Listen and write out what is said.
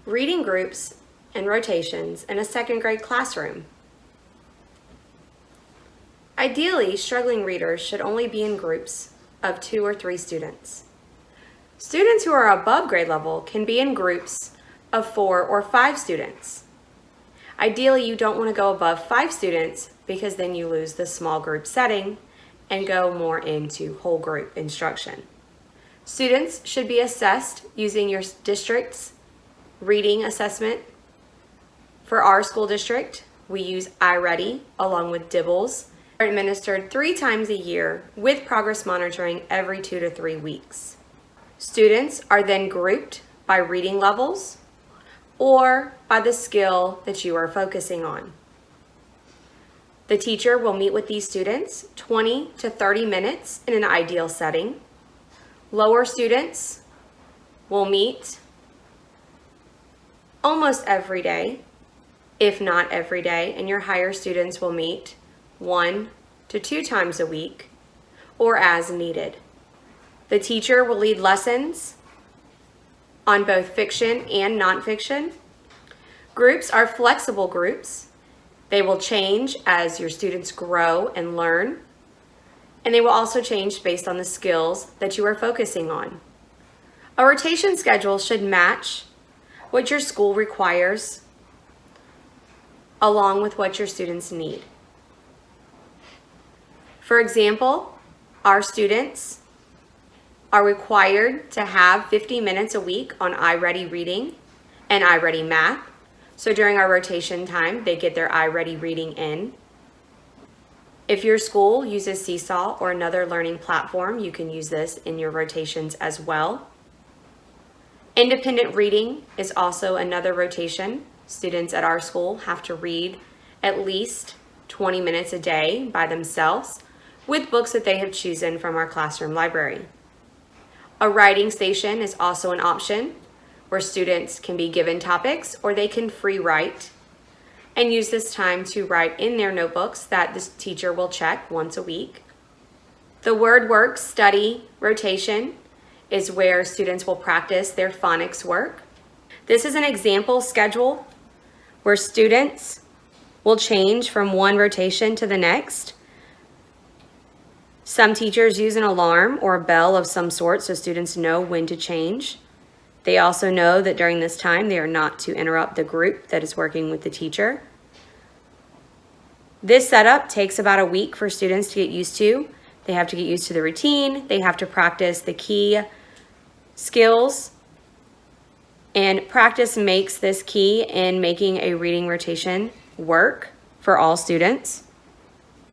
reading groups and rotations in a second grade classroom. Ideally, struggling readers should only be in groups of 2 or 3 students. Students who are above grade level can be in groups of 4 or 5 students. Ideally, you don't want to go above 5 students because then you lose the small group setting and go more into whole group instruction. Students should be assessed using your district's reading assessment. For our school district, we use iReady along with Dibbles. They're administered 3 times a year with progress monitoring every 2 to 3 weeks. Students are then grouped by reading levels or by the skill that you are focusing on. The teacher will meet with these students 20 to 30 minutes in an ideal setting. Lower students will meet almost every day, if not every day, and your higher students will meet 1 to 2 times a week or as needed. The teacher will lead lessons on both fiction and nonfiction. Groups are flexible groups. They will change as your students grow and learn, and they will also change based on the skills that you are focusing on. A rotation schedule should match what your school requires along with what your students need. For example, our students are required to have 50 minutes a week on iReady reading and iReady math. So during our rotation time, they get their iReady reading in. If your school uses Seesaw or another learning platform, you can use this in your rotations as well. Independent reading is also another rotation. Students at our school have to read at least 20 minutes a day by themselves with books that they have chosen from our classroom library. A writing station is also an option where students can be given topics or they can free write and use this time to write in their notebooks that the teacher will check once a week. The word work study rotation is where students will practice their phonics work. This is an example schedule where students will change from one rotation to the next. Some teachers use an alarm or a bell of some sort so students know when to change. They also know that during this time they are not to interrupt the group that is working with the teacher. This setup takes about a week for students to get used to. They have to get used to the routine. They have to practice the key skills. And practice makes this key in making a reading rotation work for all students.